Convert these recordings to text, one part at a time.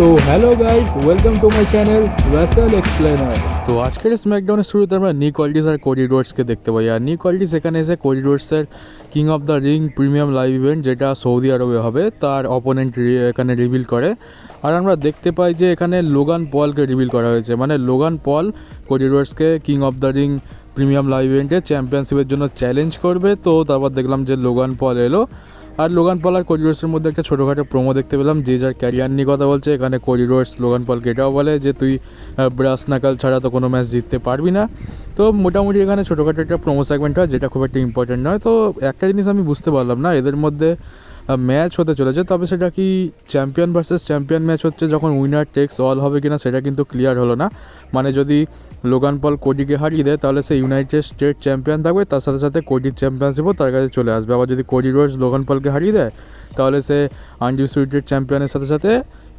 তো hello guys, welcome to my channel Russell explainer. তো আজকের স্ম্যাকডাউনের শুরুতে আমরা নিক অল্ডিস আর কোডি রোডসকে দেখতে পাই। আর নিক অল্ডিস এখানে এসে কোডি রোডসের King of the ring premium live event, যেটা সৌদি আরবে হবে, তার অপোনেন্ট এখানে রিভিল করে। আর আমরা দেখতে পাই যে এখানে লোগান পলকে রিভিল করা হয়েছে, মানে লোগান পল কোডি রোডসকে King of the ring premium live ইভেন্টে চ্যাম্পিয়নশিপের জন্য চ্যালেঞ্জ করবে। তো তারপর দেখলাম যে লোগান পল এলো, আর লোগান পল আর কোডি রোডসের মধ্যে একটা ছোটোখাটো প্রোমো দেখতে পেলাম, যে যার ক্যারিয়ার নিয়ে কথা বলছে। এখানে কোডি রোডস লোগান পলকে এটাও বলে যে তুই ব্রাস নাকাল ছাড়া তো কোনো ম্যাচ জিততে পারবি না। তো মোটামুটি এখানে ছোটোখাটো একটা প্রোমো সেগমেন্ট হয়, যেটা খুব একটা ইম্পর্টেন্ট নয়। তো একটা জিনিস আমি বুঝতে পারলাম না, এদের মধ্যে ম্যাচ হতে চলেছে, তবে সেটা কি চ্যাম্পিয়ন ভার্সেস চ্যাম্পিয়ন ম্যাচ হচ্ছে, যখন উইনার টেক্স অল হবে কিনা সেটা কিন্তু ক্লিয়ার হলো না। মানে যদি লোগান পল কোডিকে হারিয়ে দেয় তাহলে সে ইউনাইটেড স্টেট চ্যাম্পিয়ন থাকবে, তার সাথে সাথে কোডির চ্যাম্পিয়নশিপও তার কাছে চলে আসবে। আবার যদি কোডি রোডস লোগান পলকে হারিয়ে দেয় তাহলে সে আনডিসপিউটেড চ্যাম্পিয়নের সাথে সাথে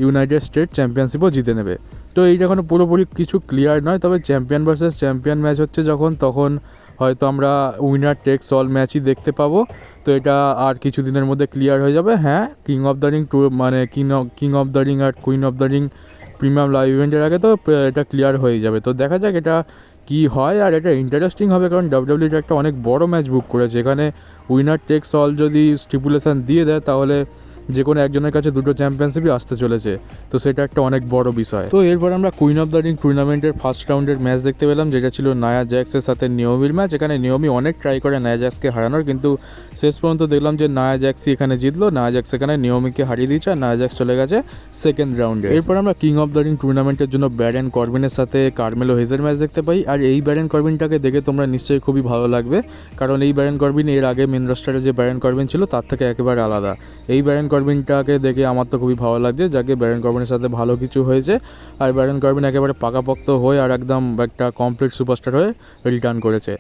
ইউনাইটেড স্টেট চ্যাম্পিয়নশিপও জিতে নেবে। তো এইটা এখনো পুরোপুরি কিছু ক্লিয়ার নয়, তবে চ্যাম্পিয়ন ভার্সেস চ্যাম্পিয়ন ম্যাচ হচ্ছে যখন, তখন হয়তো আমরা উইনার টেক্স অল ম্যাচই দেখতে পাবো। তো এটা আর কিছু দিনের মধ্যে ক্লিয়ার হয়ে যাবে। হ্যাঁ, কিং অফ দ্য রিং মানে কিং অফ দ্য রিং আর queen of the ring premium live ইভেন্টের আগে তো এটা ক্লিয়ার হয়ে যাবে। তো দেখা যাক এটা কি হয়। আর এটা ইন্টারেস্টিং হবে, কারণ ডাব্লিউডাব্লিউ একটা অনেক বড় ম্যাচ বুক করেছে। এখানে উইনার টেক্স অল যদি স্টিপুলেশন দিয়ে দেয় তাহলে যে কোনো একজনের কাছে দুটো চ্যাম্পিয়নশিপই আসতে চলেছে, তো সেটা একটা অনেক বড় বিষয়। তো এরপর আমরা কুইন অফ দ্য রিং টুর্নামেন্টের ফার্স্ট রাউন্ডের ম্যাচ দেখতে পেলাম, যেটা ছিল নায়া জ্যাক্সের সাথে নিয়মির ম্যাচ। এখানে নিয়মি অনেক ট্রাই করে নায়া জ্যাক্সকে হারানোর, কিন্তু শেষ পর্যন্ত দেখলাম যে নায়া জ্যাক্সই এখানে জিতলো। নায়া জ্যাক্স এখানে নিয়মিকে হারিয়ে দিয়েছে, আর নায়া জ্যাক্স চলে গেছে সেকেন্ড রাউন্ডে। এরপর আমরা কিং অফ দ্য রিং টুর্নামেন্টের জন্য ব্যারন কর্বিনের সাথে কার্মেলো হেজের ম্যাচ দেখতে পাই। আর এই ব্যারন কর্বিনটাকে দেখে তোমরা নিশ্চয়ই খুবই ভালো লাগবে, কারণ এই ব্যারন কর্বিন এর আগে মেন রোস্টারে যে ব্যারন কর্বিন ছিল তার থেকে একেবারে আলাদা। এই ব্যারন কর্বিনটাকে দেখে আমার তো খুবই ভালো লাগছে, যাকে ব্যারন কর্বিনের সাথে ভালো কিছু হয়েছে। আর ব্যারন কর্বিন একেবারে পাকাপোক্ত হয়ে আর একদম একটা কমপ্লিট সুপারস্টার হয়ে রিটার্ন করেছে।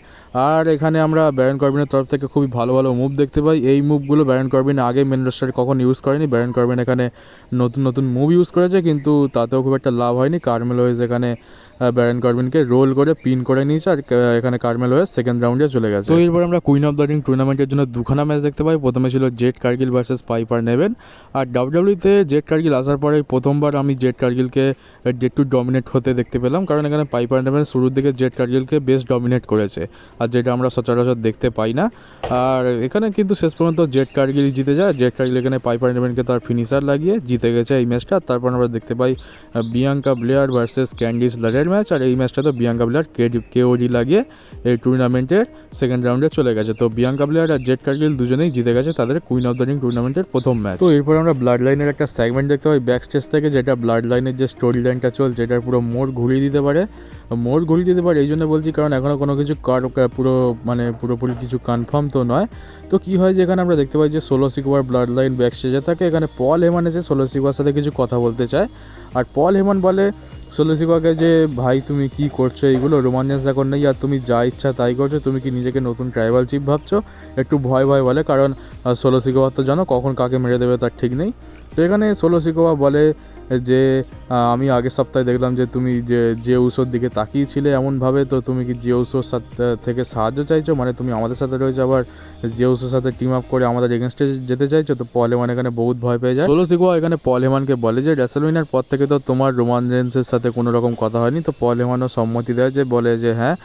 আর এখানে আমরা ব্যারন কর্বিনের তরফ থেকে খুবই ভালো ভালো মুভ দেখতে পাই। এই মুভগুলো ব্যারন কর্বিন আগে মেন রোস্টারে কখন ইউজ করেনি। ব্যারন কর্বিন এখানে নতুন নতুন মুভ ইউজ করেছে, কিন্তু তাতেও খুব একটা লাভ হয়নি। কার্মেলো হেজ এখানে ব্যারন কর্বিনকে রোল করে পিন করে নিয়েছে, আর এখানে কার্মেলো হেজ সেকেন্ড রাউন্ডে চলে গেছে। তো এরপর আমরা কুইন অফ দ্য রিং টুর্নামেন্টের জন্য দুখানা ম্যাচ দেখতে পাই। প্রথমে ছিল জেড কার্গিল ভার্সেস পাইপার নেভেন। আর ডাব্লিউডাব্লিউতে জেড কার্গিল আসার পরে প্রথমবার আমি জেড কার্গিলকে ডেট টু ডমিনেট হতে দেখতে পেলাম, কারণ এখানে পাইপার নেভেন শুরুর দিকে জেড কার্গিলকে বেশ ডমিনেট করেছে, আর যেটা আমরা সচরাচর দেখতে পাই না। আর এখানে কিন্তু শেষ পর্যন্ত জেড কার্গিল জিতে যায়। জেড কার্গিল এখানে পাইপার নেভেনকে তার ফিনিশার লাগিয়ে জিতে গেছে এই ম্যাচটা। তারপর আমরা দেখতে পাই বিয়াঙ্কা ব্লেয়ার ভার্সেস ক্যান্ডিস লারের ম্যাচ। আর এই ম্যাচটা তো বিয়াঙ্কা ব্লেয়ার কেওডি লাগিয়ে এই টুর্নামেন্টের সেকেন্ড রাউন্ডে চলে গেছে। তো বিয়াঙ্কা ব্লেয়ার আর জেড কার্গিল দুজনেই জিতে গেছে তাদের কুইন অফ দ্য রিং টুর্নামেন্টের প্রথম ম্যাচ। তো এরপর আমরা ব্লাড লাইনের একটা সেগমেন্ট দেখতে পাই ব্যাক স্টেজ থেকে, যেটা ব্লাড লাইনের যে স্টোরি লাইনটা চলছে এটার পুরো মোড় ঘুরিয়ে দিতে পারে। এই জন্য বলছি কারণ এখনও কোনো কিছু পুরোপুরি কিছু কনফার্ম তো নয়। তো কী হয়, যেখানে আমরা দেখতে পাই যে সোলো সিকোয়ার ব্লাড লাইন ব্যাক স্টেজে থাকে। এখানে পল হেমান এসে সোলো সিকোয়ার সাথে কিছু কথা বলতে চায়, আর পল হেমান বলে সোলো সিকোয়াকে যে ভাই তুমি কি করছো, এইগুলো রোমাঞ্চাস এখন নেই, আর তুমি যা ইচ্ছা তাই করছো, তুমি কি নিজেকে নতুন ট্রাইবাল চিফ ভাবছো? একটু ভয় ভয় বলে, কারণ সোলো সিকোয়ার তো জানো কখন কাকে মেরে দেবে তার ঠিক নেই। তো এখানে সোলো সিকোয়া বলে যে আমি আগের সপ্তাহে দেখলাম যে তুমি যে উসোর দিকে তাকিয়েছিলে এমনভাবে, তো তুমি কি যে উসোর সাথে থেকে সাহায্য চাইছো, মানে তুমি আমাদের সাথে রয়েছে আবার যে উসোর সাথে টিম আপ করে আমাদের এগেনস্টে যেতে চাইছো? তো পল হেমান এখানে বহুত ভয় পেয়ে যায়। সোলো সিকোয়া এখানে পল হেমানকে বলে যে রেসলম্যানিয়ার পর থেকে তো তোমার রোমান রেন্সের সাথে কোনো রকম কথা হয়নি। তো পল হেমানও সম্মতি দেয়, যে বলে যে হ্যাঁ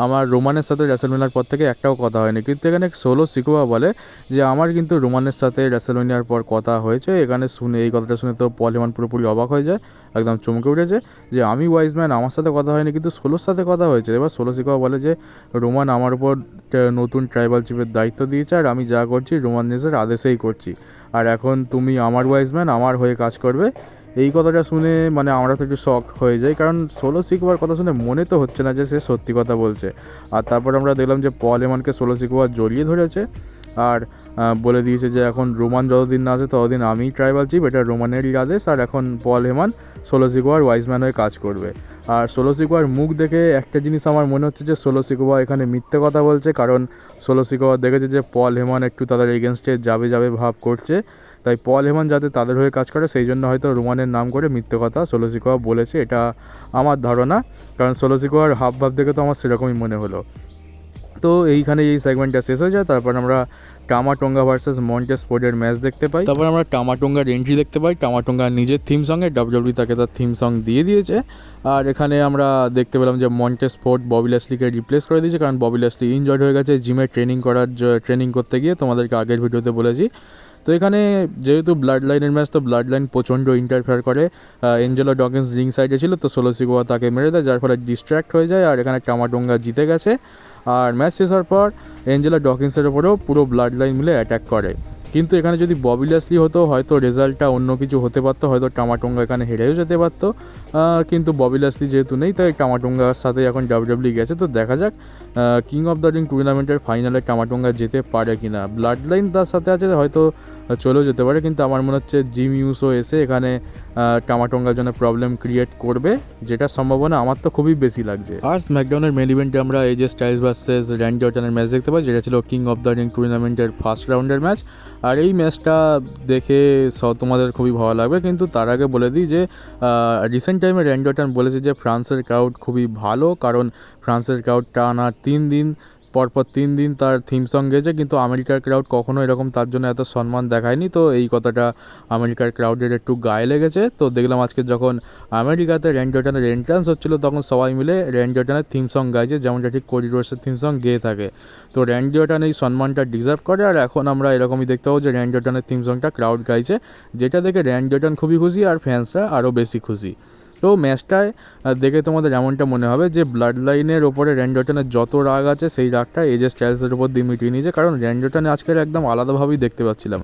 আমার রোমানের সাথে রেসলম্যানিয়ার পর থেকে একটাও কথা হয়নি। কিন্তু এখানে সোলো সিকোয়া বলে যে আমার কিন্তু রোমানের সাথে রেসলম্যানিয়ার পর কথা হয়েছে। এখানে শুনে এই কথাটা শুনে তো পল হেমান পুরোপুরি অবাক হয়ে যায়, একদম চমকে উঠেছে যে আমি ওয়াইজম্যান, আমার সাথে কথা হয়নি কিন্তু সোলোর সাথে কথা হয়েছে। এবার সোলো সিকোয়া বলে যে রোমান আমার উপর নতুন ট্রাইবাল চিফের দায়িত্ব দিয়েছে, আর আমি যা করছি রোমান রেন্সের আদেশেই করছি, আর এখন তুমি আমার ওয়াইজম্যান, আমার হয়ে কাজ করবে। এই কথাটা শুনে মানে আমরা তো একটু শক হয়ে যাই, কারণ সোলো সিকোয়ার কথা শুনে মনে তো হচ্ছে না যে সে সত্যি কথা বলছে। আর তারপর আমরা দেখলাম যে পল হেমানকে সোলো সিকোয়া জড়িয়ে ধরেছে, আর বলে দিয়েছে যে এখন রোমান যতদিন না আসে ততদিন আমি ট্রাইবাল চিফ, এটা রোমানেরই আদেশ, আর এখন পল হেমান সোলো সিকোয়ার ওয়াইজম্যান হয়ে কাজ করবে। আর সোলো সিকোয়ার মুখ দেখে একটা জিনিস আমার মনে হচ্ছে যে সোলো সিকোয়া এখানে মিথ্যে কথা বলছে, কারণ সোলো সিকোয়া দেখেছে যে পল হেমান একটু তাদের এগেনস্টে যাবে ভাব করছে, তাই পল হেমান যাতে তাদের হয়ে কাজ করে সেই জন্য হয়তো রোমানের নাম করে মিথ্যে কথা সোলো সিকোয়া বলেছে, এটা আমার ধারণা। কারণ সোলো সিকোয়ার হাব ভাব দেখে তো আমার সেরকমই মনে হলো। তো এইখানে এই সেগমেন্টটা শেষ হয়ে যায়। তারপর আমরা টামাটোঙ্গা ভার্সেস মন্টেস ফোর্ডের ম্যাচ দেখতে পাই। তারপর আমরা টামাটোঙ্গার এন্ট্রি দেখতে পাই। টামাটোঙ্গার নিজের থিম সঙ্গে ডাব্লিউডাব্লিউ তাকে তার থিম সং দিয়ে দিয়েছে। আর এখানে আমরা দেখতে পেলাম যে মন্টেস ফোর্ড ববি ল্যাসলিকে রিপ্লেস করে দিয়েছে, কারণ ববি ল্যাসলি ইনজয়েড হয়ে গেছে জিমে ট্রেনিং করতে গিয়ে, তোমাদেরকে আগের ভিডিওতে বলেছি। তো এখানে যেহেতু ব্লাড লাইনের ম্যাচ, তো ব্লাড লাইন প্রচণ্ড ইন্টারফেয়ার করে। এঞ্জেলো ডকিন্স রিং সাইডে ছিল, তো সোলো সিকোয়া তাকে মেরে দেয়, যার ফলে ডিস্ট্র্যাক্ট হয়ে যায়। আর এখানে টামাটোঙ্গা জিতে গেছে। আর ম্যাচ শেষ হওয়ার পর এঞ্জেলো ডকিন্সের ওপরেও পুরো ব্লাড লাইন মিলে অ্যাটাক করে। কিন্তু এখানে যদি ববি ল্যাসলি হতো হয়তো রেজাল্টটা অন্য কিছু হতে পারতো, হয়তো টামাটোঙ্গা এখানে হেরেও যেতে পারতো। কিন্তু ববি ল্যাসলি যেহেতু নেই, তাই টামাটোঙ্গার সাথে এখন ডাব্লিউডাব্লিউ গেছে। তো দেখা যাক কিং অফ দ্য রিং টুর্নামেন্টের ফাইনালে টামাটোঙ্গা যেতে পারে কি না। ব্লাড লাইন তার সাথে আছে, হয়তো চলেও যেতে পারে, কিন্তু আমার মনে হচ্ছে জিম ইউসো এসে এখানে টামাটোঙ্গার জন্য প্রবলেম ক্রিয়েট করবে, যেটা সম্ভাবনা আমার তো খুবই বেশি লাগছে। আর স্ম্যাকডাউনের মেন ইভেন্টে আমরা এজে স্টাইলস ভার্সেস র্যান্ডি অর্টনের ম্যাচ দেখতে পাই, যেটা ছিল কিং অফ দ্য রিং টুর্নামেন্টের ফার্স্ট রাউন্ডের ম্যাচ। আর এই ম্যাচটা দেখে তোমাদের খুবই ভালো লাগবে, কিন্তু তার আগে বলে দিই যে রিসেন্ট টাইমে র্যান্ডি অর্টন বলেছে যে ফ্রান্সের ক্রাউড খুবই ভালো, কারণ ফ্রান্সের ক্রাউড টানা 3 দিন পরপর 3 দিন তার থিম সং গেছে, কিন্তু আমেরিকার ক্রাউড কখনো এরকম তার জন্য এত সম্মান দেখায়নি। তো এই কথাটা আমেরিকার ক্রাউডের একটু গায়ে লেগেছে। তো দেখলাম আজকে যখন আমেরিকাতে র্যান্ডি অর্টনের এন্ট্রান্স হচ্ছিলো, তখন সবাই মিলে র্যান্ডি অর্টনের থিম সং গাইছে, যেমনটা ঠিক কোডি রোডসের থিম সং গেয়ে থাকে। তো র্যান্ডি অর্টন এই সম্মানটা ডিজার্ভ করে। আর এখন আমরা এরকমই দেখতে পাবো যে র্যান্ডি অর্টনের থিম সংটা ক্রাউড গাইছে, যেটা দেখে র্যান্ডি অর্টন খুবই খুশি আর ফ্যান্সরা আরও বেশি খুশি। তো ম্যাচটায় দেখে তোমাদের এমনটা মনে হবে যে ব্লাড লাইনের ওপরে র্যান্ডি অর্টনের যত রাগ আছে সেই রাগটা এজে স্টাইলসের ওপর দিয়ে মিটিয়ে নিয়েছে, কারণ র্যান্ডি অর্টন আজকের একদম আলাদাভাবেই দেখতে পাচ্ছিলাম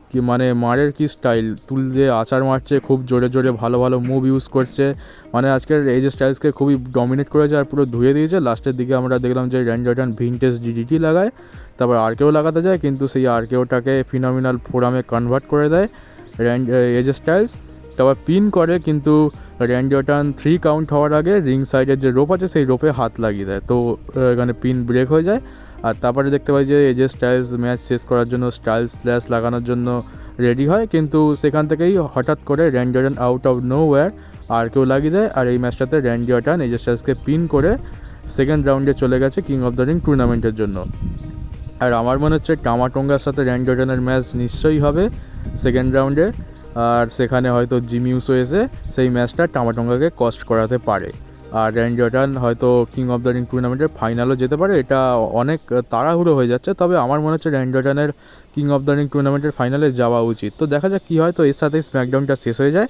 কি মানে মারের কি স্টাইল, তুল দিয়ে আচার মারছে, খুব জোরে জোরে ভালো ভালো মুভ ইউজ করছে। মানে আজকের এজে স্টাইলসকে খুবই ডমিনেট করেছে আর পুরো ধুয়ে দিয়েছে। লাস্টের দিকে আমরা দেখলাম যে র্যান্ডি অর্টন ভিনটেজ ডিডিটি লাগায়, তারপর আরকেও লাগাতে যায়, কিন্তু সেই আরকেওটাকে ফিনোমিনাল ফোরামে কনভার্ট করে দেয় এজে স্টাইলস। তারপর পিন করে, কিন্তু র্যান্ডি অর্টন 3 কাউন্ট হওয়ার আগে রিং সাইডের যে রোপ আছে সেই রোপে হাত লাগিয়ে দেয়, তো এখানে পিন ব্রেক হয়ে যায়। আর তারপরে দেখতে পাই যে এজে স্টাইলস ম্যাচ শেষ করার জন্য স্টাইলস স্ল্যাশ লাগানোর জন্য রেডি হয়, কিন্তু সেখান থেকেই হঠাৎ করে Randy Orton out of nowhere আর কেউ লাগিয়ে দেয়। আর এই ম্যাচটাতে র্যান্ডি অর্টন এজে স্টাইলসকে পিন করে সেকেন্ড রাউন্ডে চলে গেছে কিং অফ দ্য রিং টুর্নামেন্টের জন্য। আর আমার মনে হচ্ছে টামাটোঙ্গার সাথে র্যান্ডি অর্টনের ম্যাচ নিশ্চয়ই হবে সেকেন্ড রাউন্ডে, আর সেখানে হয়তো জিম ইউসো এসে সেই ম্যাচটা টামাটোঙ্গাকে কস্ট করাতে পারে। আর র্যান্ডি অর্টন হয়তো কিং অফ দ্য রিং টুর্নামেন্টের ফাইনালও যেতে পারে। এটা অনেক তাড়াহুড়ো হয়ে যাচ্ছে, তবে আমার মনে হচ্ছে র্যান্ডি অর্টনের কিং অফ দ্য রিং টুর্নামেন্টের ফাইনালে যাওয়া উচিত। তো দেখা যাক কী হয়। তো এর সাথেই স্ম্যাকডাউনটা শেষ হয়ে যায়।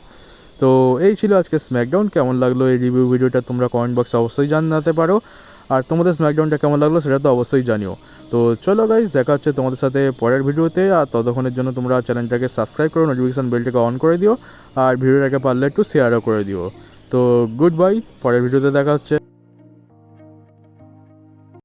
তো এই ছিল আজকে স্ম্যাকডাউন। কেমন লাগলো এই রিভিউ ভিডিওটা তোমরা কমেন্ট বক্সে অবশ্যই জানাতে পারো, আর তোমাদের স্ম্যাকডাউনটা কেমন লাগলো সেটা তো অবশ্যই জানিও। তো চলো গাইজ, দেখা হচ্ছে তোমাদের সাথে পরের ভিডিওতে। আর ততক্ষণের জন্য তোমরা চ্যানেলটাকে সাবস্ক্রাইব করো, নোটিফিকেশান বেলটাকে অন করে দিও, আর ভিডিওটাকে পারলে একটু শেয়ারও করে দিও। তো গুড বাই, পরের ভিডিওতে দেখা হচ্ছে।